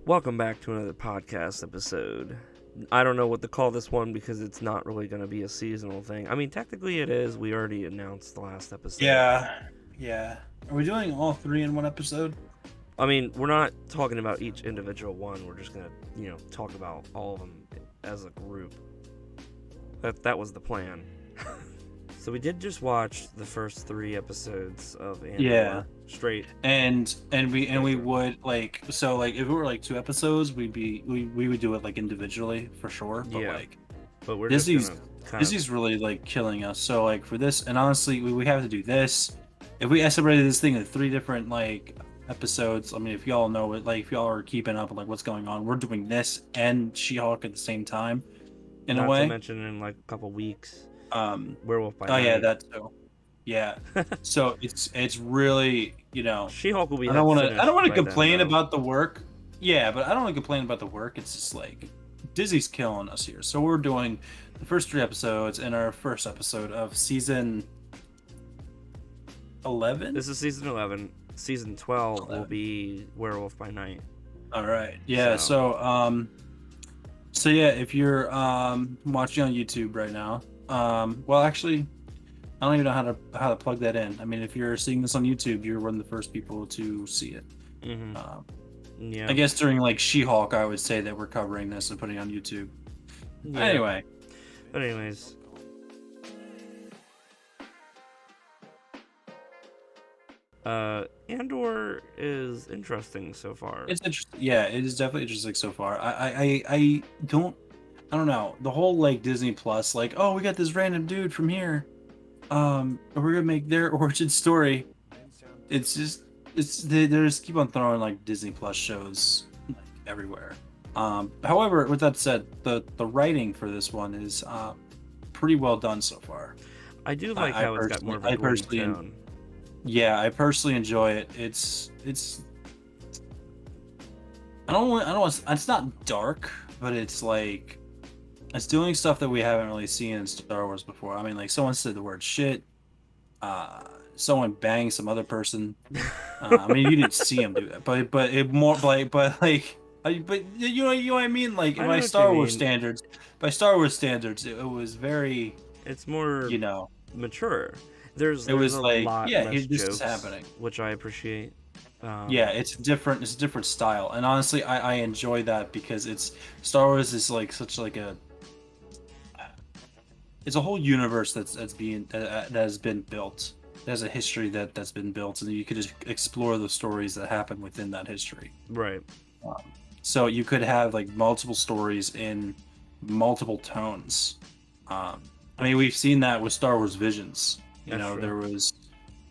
Welcome back to another podcast episode. I don't know what to call this one because it's not really going to be a seasonal thing. I mean, technically it is. We already announced the last episode. Yeah. Are we doing all three in one episode? I mean, we're not talking about each individual one. We're just going to, talk about all of them as a group. That was the plan. So we did just watch the first 3 episodes of Andor straight. And we would if it were like 2 episodes, we would do it like individually for sure. But but we're Disney's really like killing us. So like for this, and honestly, we have to do this. If we separated this thing into 3 different like episodes, I mean, if y'all know it, like if y'all are keeping up with like what's going on, we're doing this and She-Hulk at the same time. In a way. Not to mention in like a couple weeks. Werewolf by Night. Yeah, that too. Yeah. So it's really, She-Hulk will be. I don't want to complain about the work. Yeah, but I don't want to complain about the work. It's just like Disney's killing us here. So we're doing the first 3 episodes in our first episode of season 11. This is season 11. Season 12 will be Werewolf by Night. All right. Yeah. So yeah, if you're watching on YouTube right now. Well, actually, I don't even know how to plug that in. I mean, if you're seeing this on YouTube, you're one of the first people to see it. Mm-hmm. Yeah. I guess during like She-Hulk, I would say that we're covering this and putting it on YouTube. Yeah. Anyway. But anyways. Andor is interesting so far. It's interesting. Yeah, it is definitely interesting so far. I don't know. The whole like Disney Plus, like, oh, we got this random dude from here. We're gonna make their origin story. It's they just keep on throwing like Disney Plus shows like everywhere. However, with that said, the writing for this one is pretty well done so far. I do like how it's got more of a tone. Yeah, I personally enjoy it. It's I don't want it's not dark, but it's like it's doing stuff that we haven't really seen in Star Wars before. I mean, like someone said the word shit. Someone banged some other person. I mean, you didn't see him do that, but you know what I mean. Like by Star Wars standards, it was very. It's more mature. There's a like lot less this jokes, is happening, which I appreciate. It's a different style, and honestly, I enjoy that because Star Wars is like such like it's a whole universe that has been built. There's a history that's been built, and you could just explore the stories that happen within that history. Right. So you could have like multiple stories in multiple tones. I mean, we've seen that with Star Wars Visions. There was,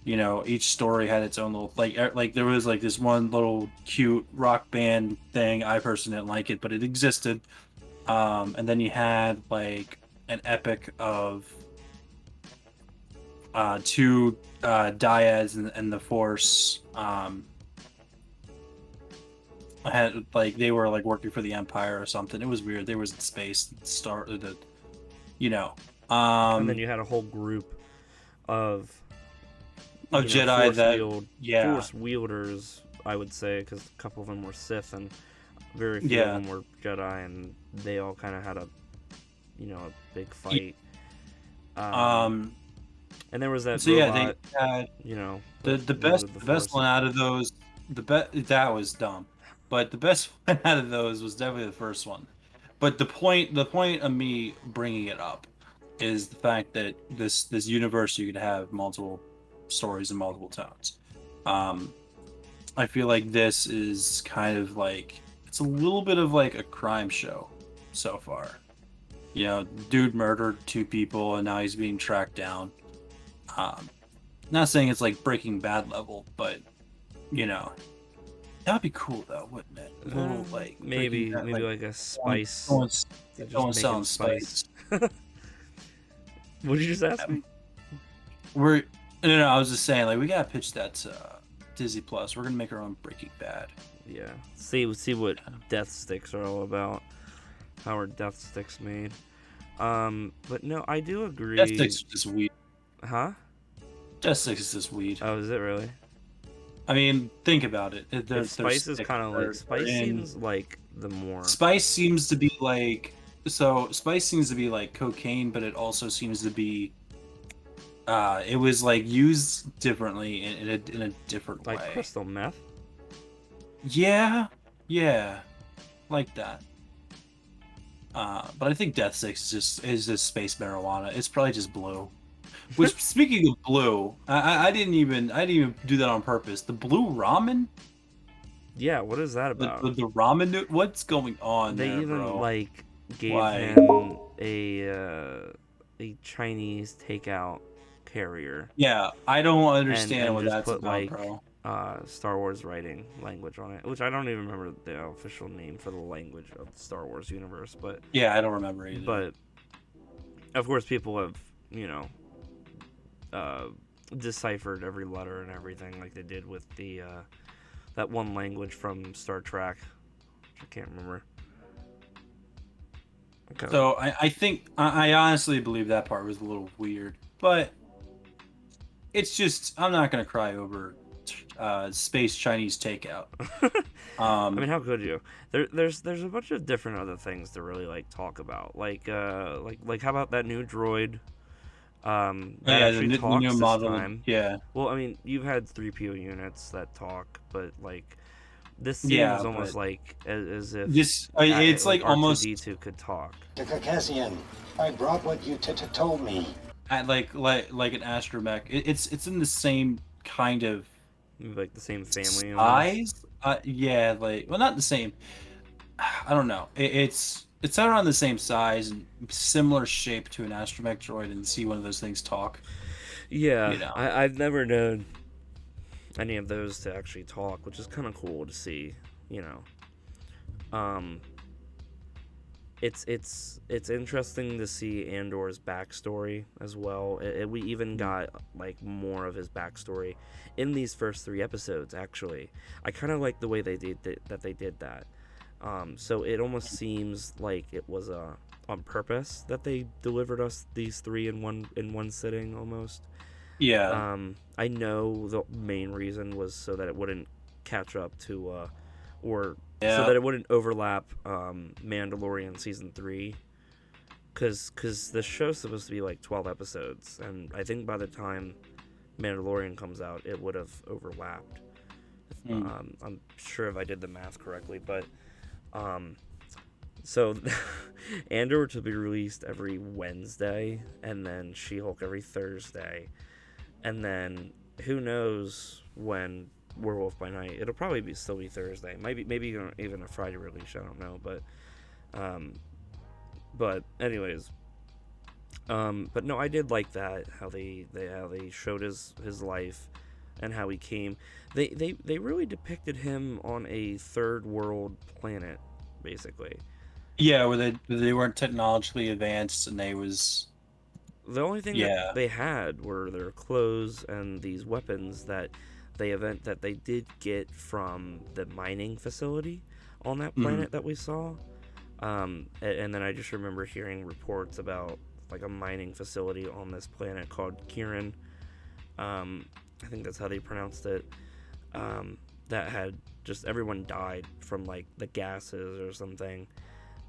each story had its own little like there was like this one little cute rock band thing. I personally didn't like it, but it existed. And then you had like an epic of 2 dyads and the Force. Had like they were like working for the Empire or something. It was weird. There was space and then you had a whole group of Jedi Force wielders, I would say, because a couple of them were Sith and very few of them were Jedi, and they all kind of had a big fight. And there was that robot, the best one out of those. That was dumb, but the best one out of those was definitely the first one. But the point of me bringing it up is the fact that this universe, you could have multiple stories in multiple tones. I feel like this is kind of like it's a little bit of like a crime show so far. Dude murdered 2 people and now he's being tracked down. Not saying it's like Breaking Bad level, but that would be cool though, wouldn't it? A little like maybe like a spice. Someone selling spice. What did you just ask me? No, I was just saying, like, we gotta pitch that to Disney Plus. We're gonna make our own Breaking Bad. Yeah. See what death sticks are all about. How are death sticks made? But no, I do agree. Death sticks is just weed. Huh? Death sticks is just weed. Oh, is it really? I mean, think about it. If spice is kind of like spice seems like the more spice seems to be like spice seems to be like cocaine, but it also seems to be it was like used differently in a different like way. crystal meth. Yeah, like that. But I think Death Six is just space marijuana. It's probably just blue. Which, speaking of blue, I didn't even do that on purpose. The blue ramen. Yeah, what is that about? The ramen. What's going on They there, even bro? like gave Why? him a Chinese takeout carrier. Yeah, I don't understand and what just that's put about, like bro. Star Wars writing language on it, which I don't even remember the official name for the language of the Star Wars universe, but Yeah, I don't remember either. But of course, people have deciphered every letter and everything, like they did with the that one language from Star Trek, which I can't remember. Okay. So I think I honestly believe that part was a little weird, but it's just I'm not gonna cry over space Chinese takeout. I mean, how could you? There's a bunch of different other things to really like talk about, like how about that new droid? That actually talks the new model, this time. Yeah. Well, I mean, you've had 3PO units that talk, but like this seems almost like as if it's like almost R2D2 could talk. Cassian, I brought what you told me. Like an astromech. It's in the same kind of like the same family size. Yeah, like well, not the same. I don't know. It's around the same size and similar shape to an astromech droid, and see one of those things talk. Yeah, you know. I've never known any of those to actually talk, which is kind of cool to see. You know, it's interesting to see Andor's backstory as well. We even got like more of his backstory in these first 3 episodes. Actually, I kind of like the way they did that. So it almost seems like it was on purpose that they delivered us these 3 in one sitting almost. Yeah. I know the main reason was so that it wouldn't catch up to so that it wouldn't overlap Mandalorian season 3, because the show's supposed to be like 12 episodes, and I think by the time Mandalorian comes out it would have overlapped. I'm sure if I did the math correctly, but so Andor to be released every Wednesday, and then She-Hulk every Thursday, and then who knows when Werewolf by Night. It'll probably still be Thursday, maybe even a Friday release, I don't know, but anyways, but no, I did like that how they showed his life and how he came. They really depicted him on a third world planet, basically. Yeah, where they weren't technologically advanced, and the only thing that they had were their clothes and these weapons that they did get from the mining facility on that planet that we saw. And then I just remember hearing reports about like a mining facility on this planet called Kieran. I think that's how they pronounced it. That had just everyone died from like the gases or something.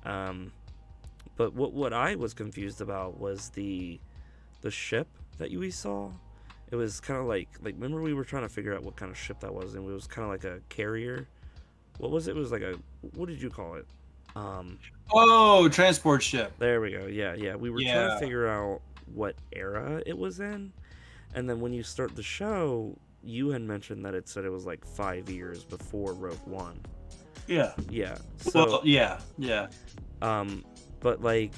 But what I was confused about was the ship that we saw. It was kind of like remember we were trying to figure out what kind of ship that was, and it was kind of like a carrier. What was it? It was like what did you call it? Transport ship. There we go. Yeah. We were trying to figure out what era it was in, and then when you start the show, you had mentioned that it said it was like 5 years before Rogue One. Yeah. So, yeah. But like,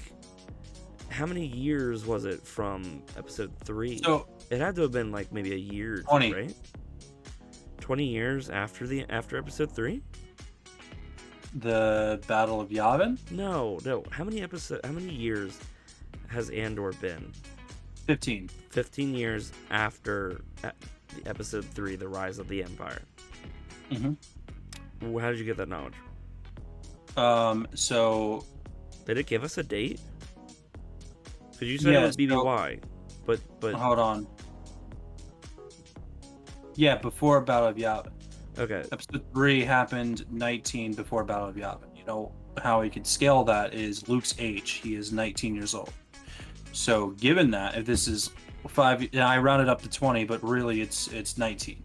how many years was it from episode 3? So it had to have been like maybe a year, 20, right? 20 years after episode 3. The Battle of Yavin? No. How many years has Andor been? 15. 15 years after the episode 3, The Rise of the Empire. Mm-hmm. How did you get that knowledge? So did it give us a date? Because you said it was BBY, but hold on. Yeah, before Battle of Yavin. Okay. Episode 3 happened 19 before Battle of Yavin. You know how we could scale that is Luke's age. He is 19 years old. So given that, if this is 5, I rounded up to 20, but really it's 19.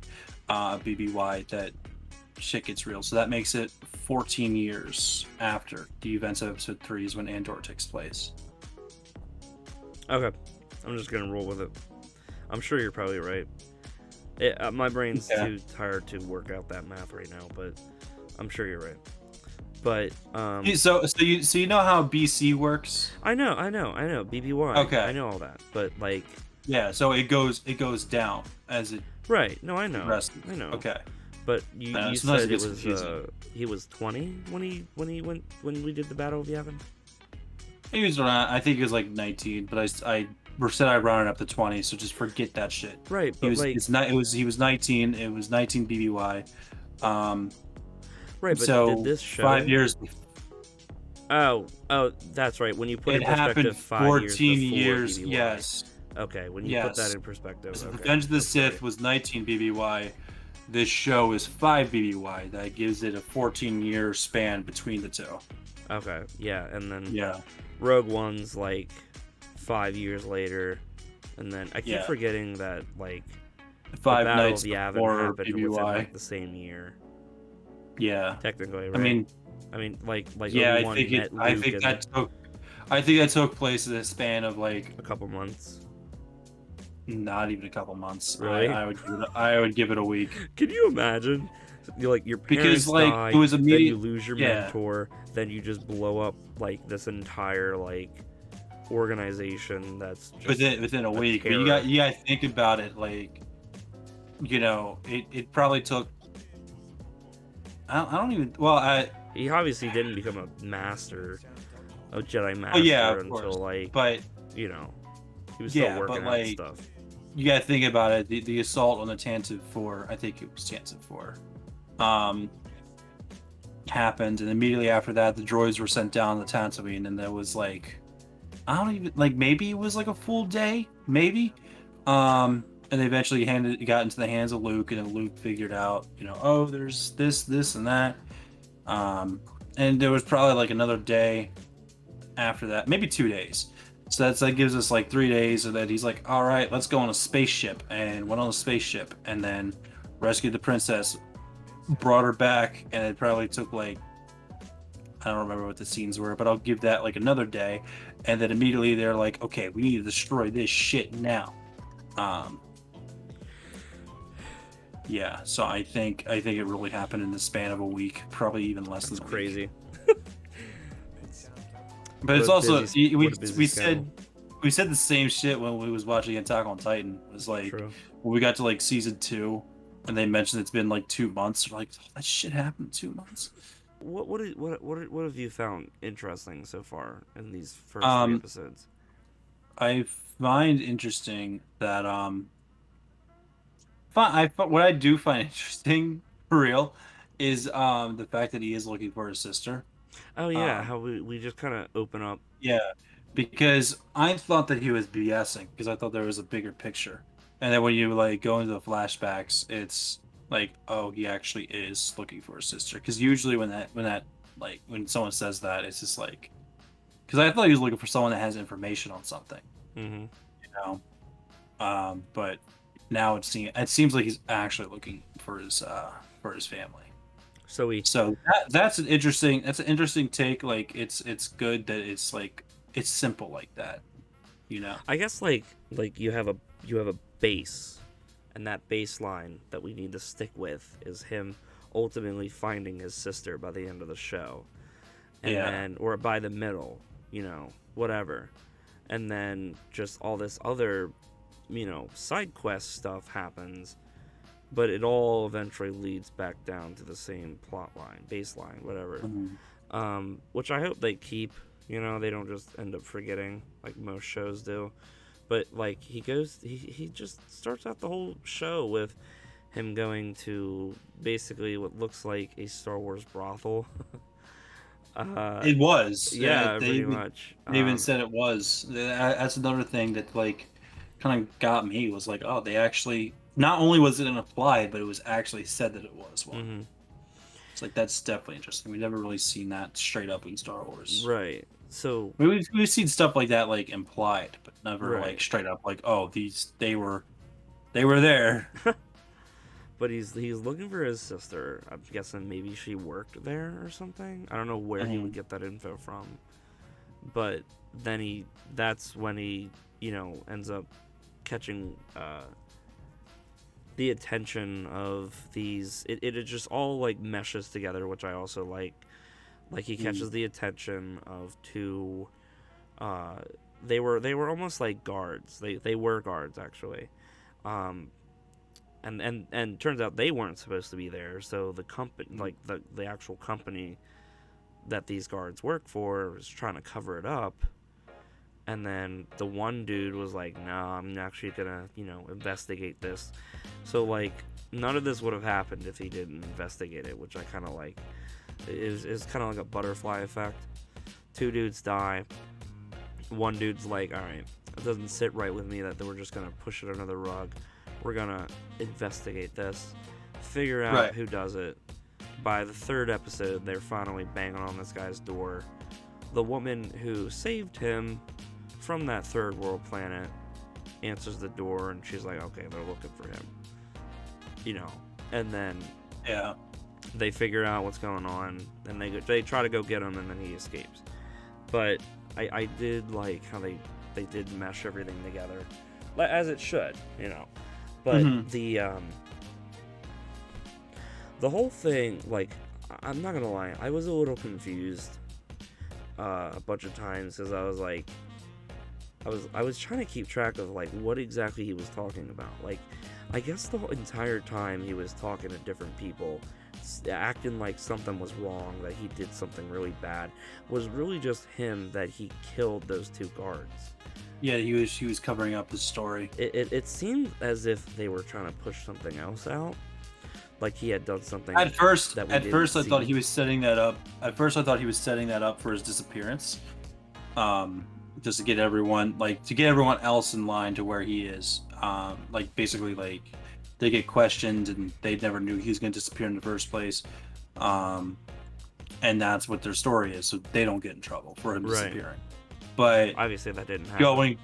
BBY that shit gets real. So that makes it 14 years after the events of episode 3 is when Andor takes place. Okay. I'm just gonna roll with it. I'm sure you're probably right. My brain's too tired to work out that math right now, but I'm sure you're right. But so you know how BC works? I know BBY. Okay, I know all that, but like yeah, so it goes down as it right. No, I know. progresses. I know. Okay, but you sometimes said it it gets was confusing. he was 20 when we did the Battle of Yavin. He was around. I think he was like 19, but I said I rounded up to 20, so just forget that shit. Right, but he was 19. It was 19 BBY. Right, but so did this show 5 years? Oh, that's right. When you put It in perspective, happened 14 years. BBY. Yes. Okay, when you put that in perspective. So okay, Revenge of the that's Sith right. was 19 BBY. This show is 5 BBY. That gives it a 14-year span between the two. Okay, yeah, and then Yeah. Rogue One's like 5 years later, and then I keep forgetting that like 5 the Battle nights of Yavin before happened BBY. within like the same year. Yeah. Technically, right? I mean, like yeah, Obi-Wan met Luke I think that took place in a span of like a couple months. Not even a couple months. Really? I would give it a week. Can you imagine? Like your parents Because like die, it was then immediate. you lose your mentor, then you just blow up like this entire like organization that's just within a week. But you got to think about it. Like, you know, it probably took. I don't even. Well, he obviously didn't become a master, a Jedi master of until course. like, but you know, he was still working out stuff. You got to think about it. The assault on the Tantive 4, I think it was Tantive 4, happened, and immediately after that, the droids were sent down the Tatooine, and there was like, I don't even like maybe it was like a full day, maybe, and they eventually got into the hands of Luke, and then Luke figured out, you know, oh, there's this, and that, and there was probably like another day after that, maybe 2 days. So that gives us like 3 days, so that he's like, all right, let's go on a spaceship, and went on a spaceship, and then rescued the princess, brought her back, and it probably took like, I don't remember what the scenes were, but I'll give that like another day, and then immediately they're like, okay, we need to destroy this shit now. Yeah, so I think it really happened in the span of a week, probably even less than crazy. But it's also we schedule. said the same shit when we was watching Attack on Titan. It was like when we got to like season 2, and they mentioned it's been like 2 months. We're like, oh, that shit happened in 2 months. What have you found interesting so far in these first 3 episodes? I find interesting that what I do find interesting for real is the fact that he is looking for his sister. Oh yeah, how we just kind of open up. Yeah, because I thought that he was BSing because I thought there was a bigger picture, and then when you like go into the flashbacks, it's like, oh, he actually is looking for his sister. Because usually when someone says that, it's just like, because I thought he was looking for someone that has information on something, mm-hmm. you know, but now it seems like he's actually looking for his family. So that's an interesting take. Like it's good that it's like it's simple like that, you know. I guess like you have a base, and that baseline that we need to stick with is him ultimately finding his sister by the end of the show, and then or by the middle, you know, whatever, and then just all this other, you know, side quest stuff happens. But it all eventually leads back down to the same plot line, baseline, whatever. Mm-hmm. Which I hope they keep. You know, they don't just end up forgetting like most shows do. But like he just starts out the whole show with him going to basically what looks like a Star Wars brothel. It was, pretty much. They even said it was. That's another thing that like kind of got me was like, oh, they actually not only was it implied, but it was actually said that it was one. Mm-hmm. It's like, that's definitely interesting. We've never really seen that straight up in Star Wars. Right. So We've seen stuff like that, like implied, but never Right. like straight up like, oh, they were there. But he's looking for his sister. I'm guessing maybe she worked there or something. I don't know where he would get that info from. But then that's when he, ends up catching the attention of these. It just all like meshes together, which I also like. Like he catches the attention of two. They were almost like guards. They were guards actually. And turns out they weren't supposed to be there. So the company, like the actual company that these guards work for, was trying to cover it up. And then the one dude was like, "No, I'm actually gonna, investigate this." So like, none of this would have happened if he didn't investigate it, which I kind of like. Is kind of like a butterfly effect. Two dudes die. One dude's like, "All right, it doesn't sit right with me that we're just gonna push it under the rug. We're gonna investigate this, figure out who does it." By the third episode, they're finally banging on this guy's door. The woman who saved him from that third world planet answers the door, and she's like, "Okay, they're looking for him." And then they figure out what's going on, and they try to go get him, and then he escapes. But I did like how they did mesh everything together, as it should, But the whole thing, like, I'm not gonna lie, I was a little confused a bunch of times because I was like, I was trying to keep track of like what exactly he was talking about. Like, I guess the whole entire time he was talking to different people, acting like something was wrong, that he did something really bad, was really just him that he killed those two guards. Yeah, he was covering up his story. It seemed as if they were trying to push something else out. Like he had done something. At first, I thought he was setting that up. At first, I thought he was setting that up for his disappearance, just to get everyone else in line to where he is. Like basically, like they get questioned and they never knew he was going to disappear in the first place, and that's what their story is, so they don't get in trouble for him disappearing. But obviously, that didn't happen.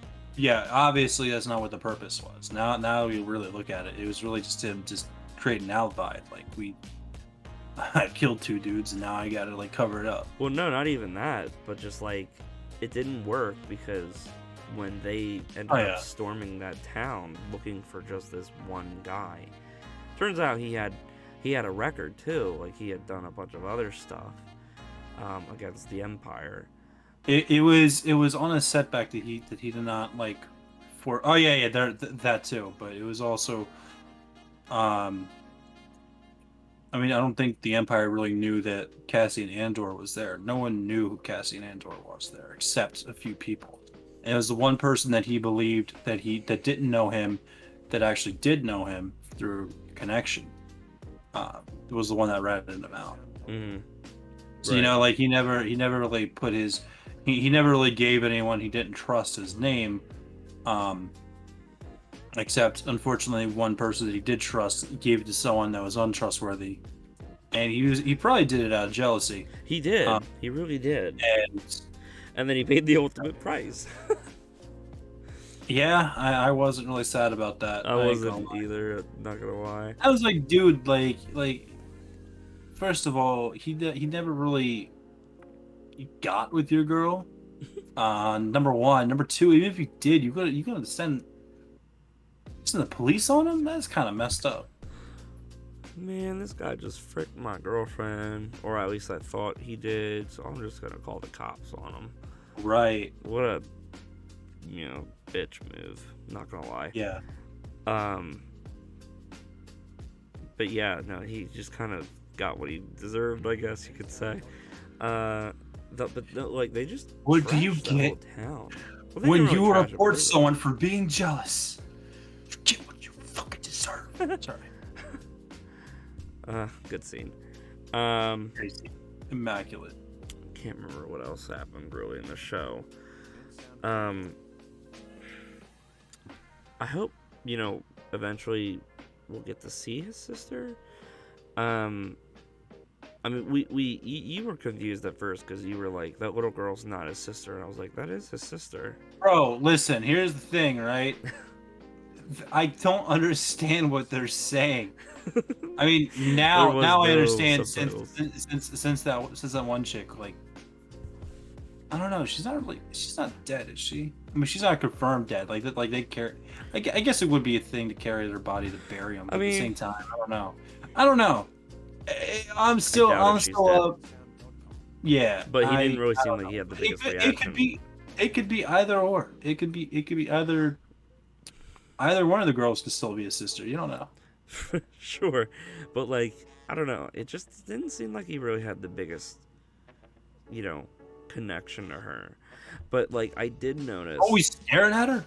Obviously, that's not what the purpose was. Now you really look at it, it was really just him create an alibi. Like, I killed two dudes and now I gotta like cover it up. Well, no, not even that, but just like it didn't work because when they ended up storming that town looking for just this one guy, turns out he had a record too. Like he had done a bunch of other stuff against the Empire. It was on a setback that he did not like for. Oh yeah, that too. But it was also. I mean, I don't think the Empire really knew that Cassian Andor was there. No one knew who Cassian Andor was there, except a few people. And it was the one person that he believed that didn't know him, that actually did know him through connection. It was the one that ratted him out. Mm-hmm. So like he never really put his, he never really gave anyone he didn't trust his name. Except, unfortunately, one person that he did trust gave it to someone that was untrustworthy, and he probably did it out of jealousy. He did. He really did. And then he paid the ultimate price. Yeah, I wasn't really sad about that. I wasn't either. Not gonna lie. I was like, dude, like, first of all, he never really got with your girl. Number one, number two, even if you did, you gotta send the police on him. That's kind of messed up. Man, this guy just fricked my girlfriend, or at least I thought he did. So I'm just gonna call the cops on him. Right. What a bitch move. Not gonna lie. Yeah. But yeah, no, he just kind of got what he deserved, I guess you could say. Like they just. What do you get well, when you report someone for being jealous? You get what you fucking deserve. Sorry. Good scene. Crazy. Immaculate. Can't remember what else happened really in the show. I hope eventually we'll get to see his sister. I mean, you were confused at first because you were like, that little girl's not his sister, and I was like, that is his sister. Bro, listen, here's the thing, right? I don't understand what they're saying. I mean, now I understand since that one chick, like, I don't know, she's not dead, is she? I mean, she's not confirmed dead. Like they carry. I guess it would be a thing to carry their body to bury them. But at the same time, I don't know. I'm still up. Yeah, but he didn't really seem like he had the biggest reaction. It could be either or. It could be either one of the girls could still be a sister. You don't know. Sure, but like, I don't know. It just didn't seem like he really had the biggest, connection to her. But like, I did notice. Oh, he's staring at her.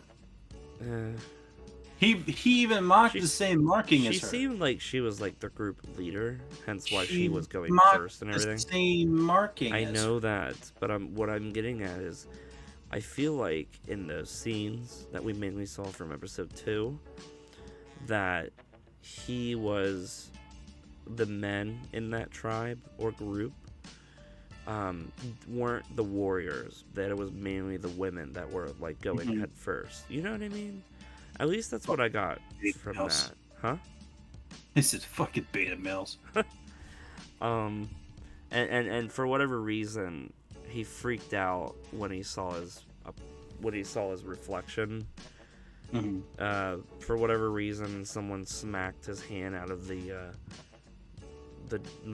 He even mocked the same marking as her. She seemed like she was like the group leader, hence why she was going first and everything. The same marking. I know that, but what I'm getting at is, I feel like in those scenes that we mainly saw from episode 2, that he was the men in that tribe or group weren't the warriors, that it was mainly the women that were like going head first. You know what I mean? At least that's what I got from that. Huh? This is fucking beta males. And for whatever reason, he freaked out when he saw his reflection. For whatever reason, someone smacked his hand out of the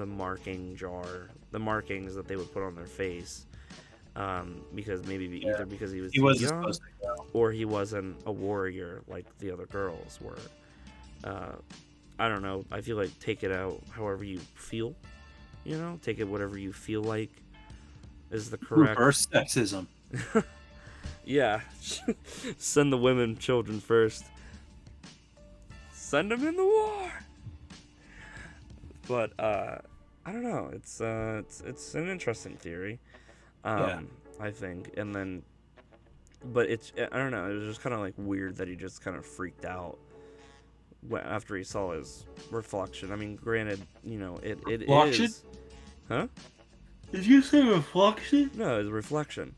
marking jar, the markings that they would put on their face, because either because he was young, or he wasn't a warrior like the other girls were. I don't know. I feel like take it out however you feel. Take it whatever you feel like is the correct. Reverse sexism. Yeah. Send the women, children first. Send them in the war. But I don't know. It's an interesting theory. I think, and then, but I don't know. It was just kind of like weird that he just kind of freaked out after he saw his reflection. I mean, granted, it reflection? Is. Huh? Did you say reflection? No, his reflection.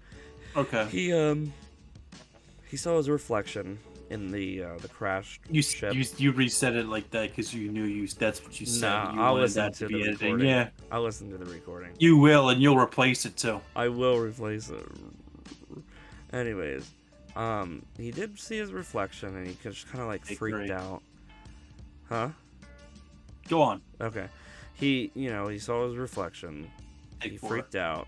Okay. He saw his reflection in the crashed ship. You reset it like that because you knew that's what you said. Nah, you I'll wanted listen that to be the editing. recording. Yeah. I'll listen to the recording. You will, and you'll replace it too. I will replace it. Anyways, he did see his reflection, and he just kind of like freaked out. Huh? Go on. Okay. He saw his reflection. He freaked out.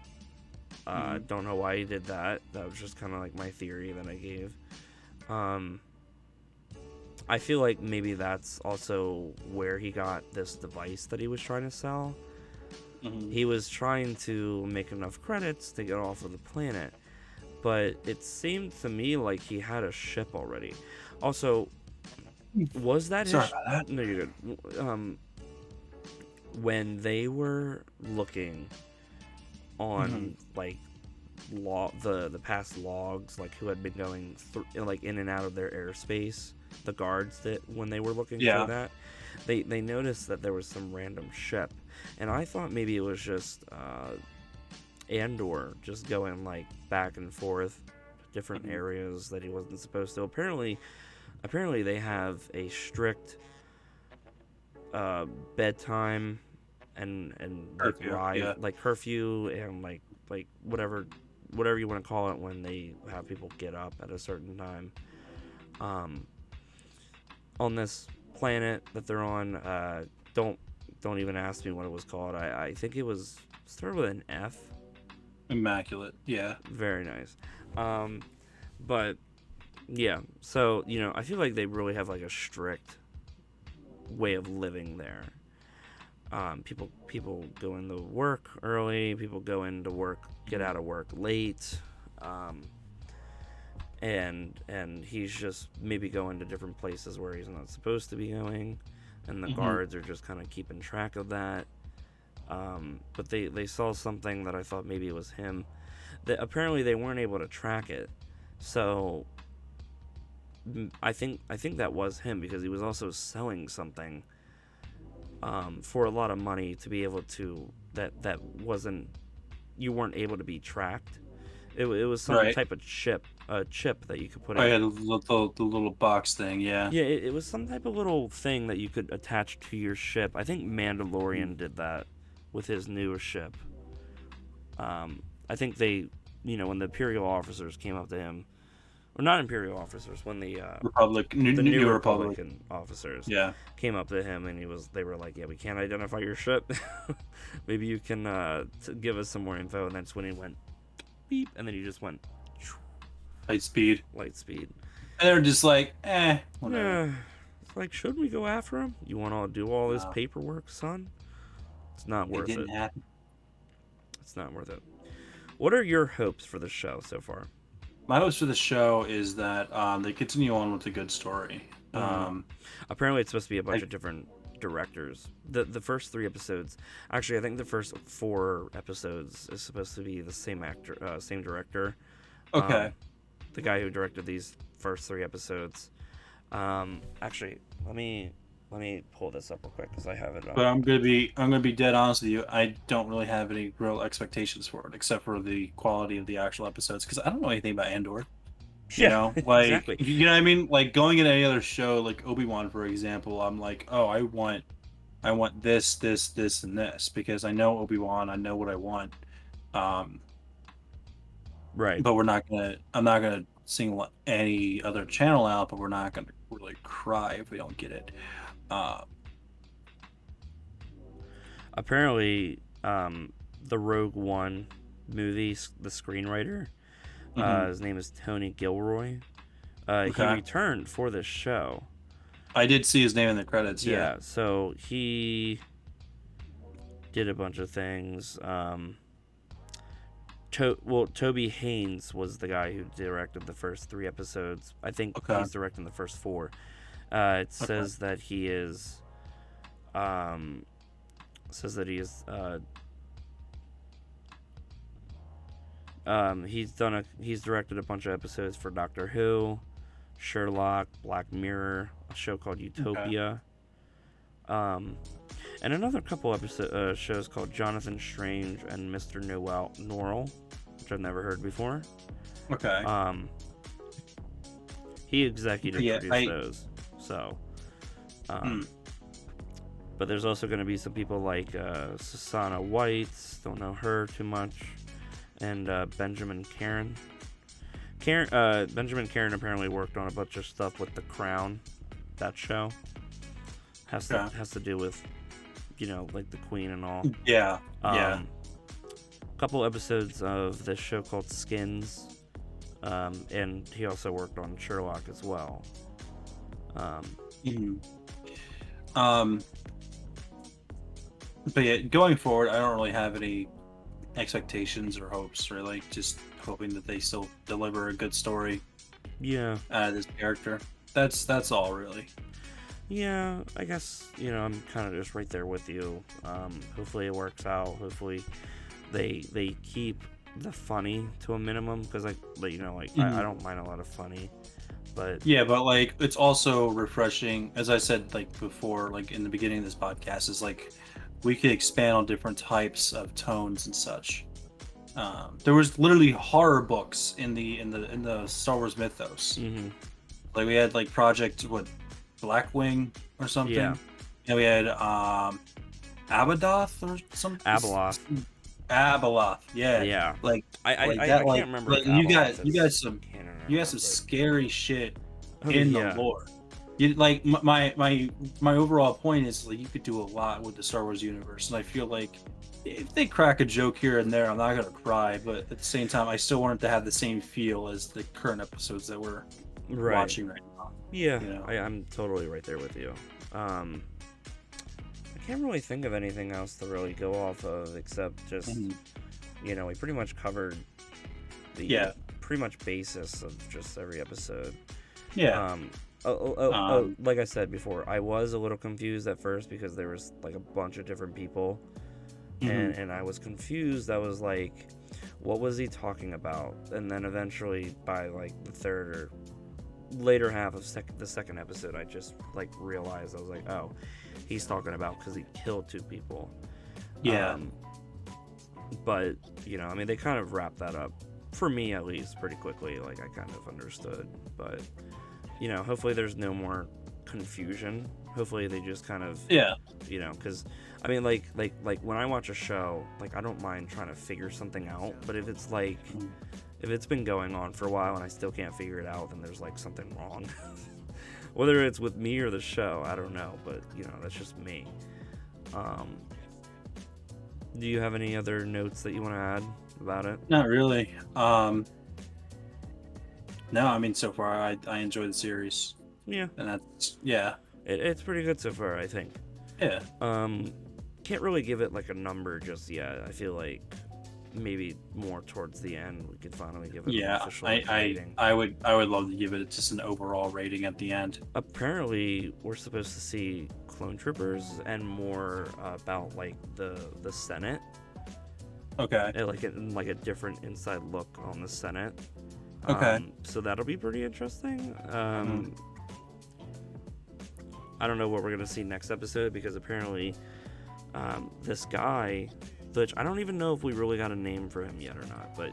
Don't know why he did that. That was just kind of like my theory that I gave. I feel like maybe that's also where he got this device that he was trying to sell. He was trying to make enough credits to get off of the planet, but it seemed to me like he had a ship already. Also, was that Sorry about that. No, you're good. When they were looking on like the past logs, like who had been going like in and out of their airspace, the guards that when they were looking for that, they noticed that there was some random ship, and I thought maybe it was just Andor just going like back and forth to different areas that he wasn't supposed to. Apparently they have a strict bedtime and curfew, like curfew and like whatever you want to call it when they have people get up at a certain time. On this planet that they're on, don't even ask me what it was called. I think it was started with an F. Immaculate, yeah. Very nice. But yeah, so I feel like they really have like a strict way of living there. People go into work early. People go into work, get out of work late. And he's just maybe going to different places where he's not supposed to be going, and the guards are just kind of keeping track of that. But they saw something that I thought maybe it was him. That apparently they weren't able to track it, so I think that was him, because he was also selling something for a lot of money to be able to that wasn't, you weren't able to be tracked. It was some Right. type of chip that you could put Oh in. yeah, the little box thing. Yeah. Yeah, it was some type of little thing that you could attach to your ship. I think Mandalorian did that with his newer ship. I think they, when the Imperial officers came up to him, or not Imperial officers, when the Republic, the New New Republic. Republican officers Yeah. came up to him, and they were like, yeah, we can't identify your ship. Maybe you can give us some more info. And that's when he went beep, and then he just went Light speed. light speed. And they're just like, whatever. Yeah, it's like, shouldn't we go after him? You want to do all this No. paperwork, son? It's not It worth didn't it. happen. It's not worth it. What are your hopes for the show so far? My hopes for the show is that they continue on with a good story. Apparently, it's supposed to be a bunch of different directors. The first 3 episodes, actually, I think the first 4 episodes is supposed to be the same same director. Okay. The guy who directed these first 3 episodes. Actually, let me pull this up real quick, because I have it. But I'm gonna be dead honest with you. I don't really have any real expectations for it, except for the quality of the actual episodes, because I don't know anything about Andor. You know, like exactly. you know what I mean? Like going in any other show, like Obi-Wan, for example, I'm like, oh, I want this, and this, because I know Obi-Wan, I know what I want. Right. But I'm not gonna single any other channel out, but we're not gonna really cry if we don't get it. Apparently, the Rogue One movie, the screenwriter, his name is Tony Gilroy. He returned for this show. I did see his name in the credits. Yeah. So he did a bunch of things. Toby Haynes was the guy who directed the first 3 episodes. I think he's directing the first 4. It says that he is. He's directed a bunch of episodes for Doctor Who, Sherlock, Black Mirror, a show called Utopia, and another couple shows called Jonathan Strange and Mr. Norrell, which I've never heard before. Okay. He executive produced those, so. But there's also going to be some people like Susanna White, don't know her too much, and Benjamin Caron. Benjamin Caron apparently worked on a bunch of stuff with The Crown. That show has to do with, like the Queen and all. Yeah. A couple episodes of this show called Skins, and he also worked on Sherlock as well. But yeah, going forward, I don't really have any expectations or hopes, really. Just hoping that they still deliver a good story. Yeah. Out of this character. That's all, really. Yeah, I guess, I'm kind of just right there with you. Hopefully it works out. Hopefully they keep the funny to a minimum, because I don't mind a lot of funny. But yeah, but like it's also refreshing, as I said like before, like in the beginning of this podcast, is like we could expand on different types of tones and such. There was literally horror books in the Star Wars mythos. Mm-hmm. Like we had like Project Blackwing or something. Yeah. And we had Abadoth or something. Abeloth. Yeah. Yeah. Like I that, can't remember. Like you got some scary shit in the lore. Like my overall point is like you could do a lot with the Star Wars universe, and I feel like if they crack a joke here and there, I'm not gonna cry, but at the same time, I still want it to have the same feel as the current episodes that we're watching right now. Yeah, I'm totally right there with you. I can't really think of anything else to really go off of except just we pretty much covered the pretty much basis of just every episode. Yeah. Like I said before, I was a little confused at first because there was like a bunch of different people, and I was confused. I was like, what was he talking about? And then eventually by like the third or later half of the second episode, I just like realized, I was like, oh, he's talking about because he killed 2 people. Yeah. But I mean, they kind of wrapped that up, for me at least, pretty quickly. Like, I kind of understood, but hopefully there's no more confusion. Hopefully they just kind of because I mean, like when I watch a show, like, I don't mind trying to figure something out, but if it's like if it's been going on for a while and I still can't figure it out, then there's like something wrong. Whether it's with me or the show, I don't know, but that's just me. Do you have any other notes that you want to add about it? Not really. No, I mean, so far I enjoy the series. Yeah. And that's it's pretty good so far, I think. Yeah. Can't really give it like a number just yet. I feel like maybe more towards the end we could finally give it an official rating. I would love to give it just an overall rating at the end. Apparently we're supposed to see clone troopers and more about like the Senate. Okay. And like a different inside look on the Senate. Okay. So that'll be pretty interesting. I don't know what we're gonna see next episode, because apparently this guy, which I don't even know if we really got a name for him yet or not, but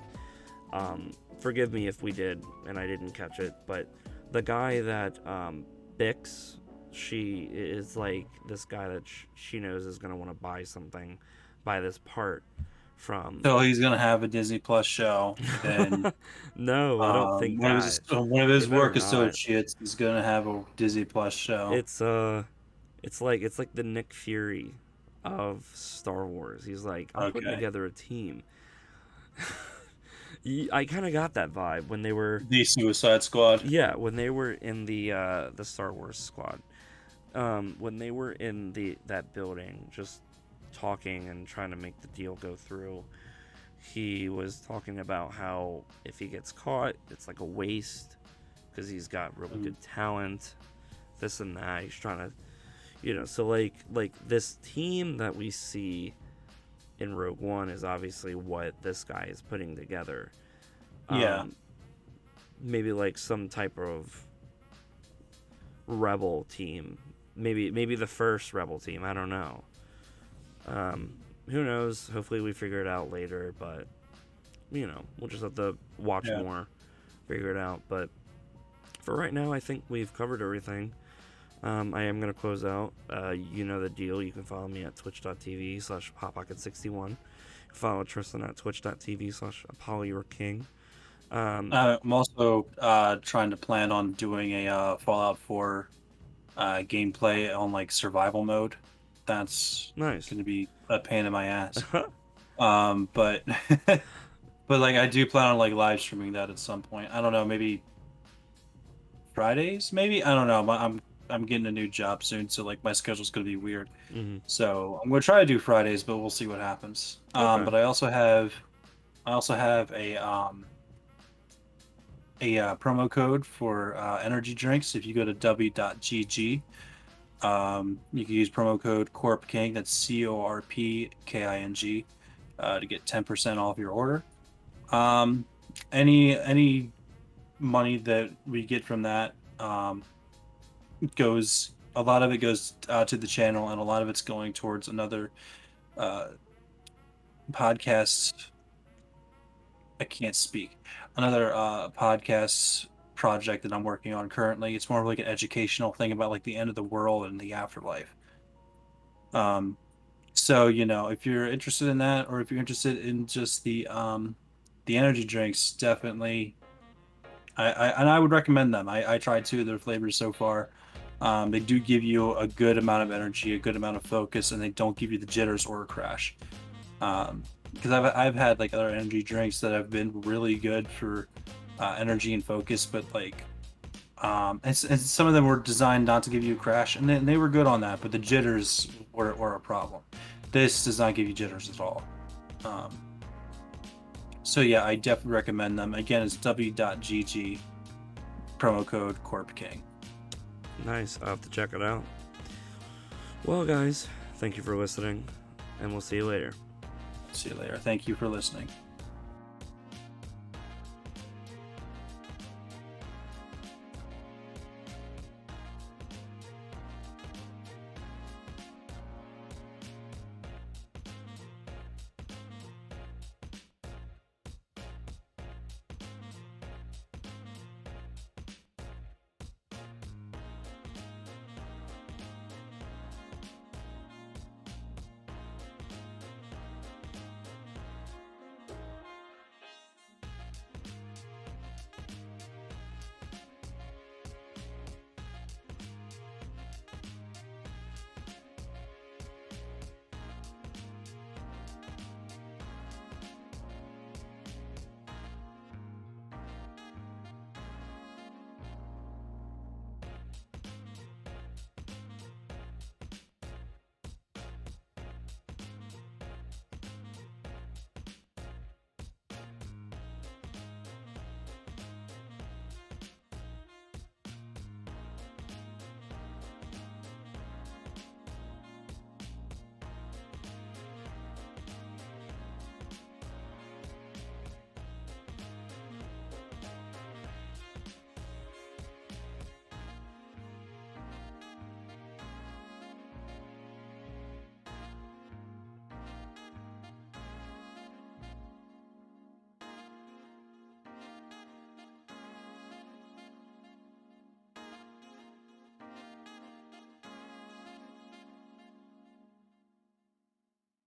forgive me if we did and I didn't catch it, but the guy that Bix, she is like this guy that she knows is gonna want to buy this part from. So he's gonna have a Disney Plus show, and no, I don't think one of his work associates is gonna have a Disney Plus show. It's like the Nick Fury of Star Wars. He's like, I'm putting together a team. I kind of got that vibe when they were the Suicide Squad. Yeah, when they were in the Star Wars squad. When they were in that building, just talking and trying to make the deal go through, he was talking about how if he gets caught, it's like a waste because he's got really good talent, this and that. He's trying to, so like this team that we see in Rogue One is obviously what this guy is putting together. Maybe like some type of rebel team, maybe the first rebel team. I don't know. Who knows? Hopefully we figure it out later, but we'll just have to watch more, figure it out. But for right now, I think we've covered everything. I am going to close out. You know the deal. You can follow me at twitch.tv/PopPocket61. Follow Tristan at twitch.tv/ApolloYourKing. I'm also trying to plan on doing a Fallout 4 gameplay on like survival mode. That's nice. Going to be a pain in my ass. But like I do plan on like live streaming that at some point. I don't know, maybe Fridays, maybe. I don't know. I'm getting a new job soon, so like my schedule's going to be weird. Mm-hmm. So I'm going to try to do Fridays, but we'll see what happens. But I also have a promo code for energy drinks. If you go to w.gg, you can use promo code CorpKing, that's CorpKing, to get 10% off your order. Any money that we get from that a lot of it goes to the channel, and a lot of it's going towards another podcast. I can't speak. Another podcast project that I'm working on currently. It's more of like an educational thing about like the end of the world and the afterlife. So if you're interested in that, or if you're interested in just the energy drinks, definitely I would recommend them. I tried 2 of their flavors so far. They do give you a good amount of energy, a good amount of focus, and they don't give you the jitters or a crash. Because I've had like other energy drinks that have been really good for energy and focus, but like and some of them were designed not to give you a crash, and they were good on that, but the jitters were a problem. This does not give you jitters at all. So yeah, I definitely recommend them. Again, it's w.gg, promo code CorpKing. Nice. I'll have to check it out. Well, guys, thank you for listening, and we'll see you later. See you later. Thank you for listening.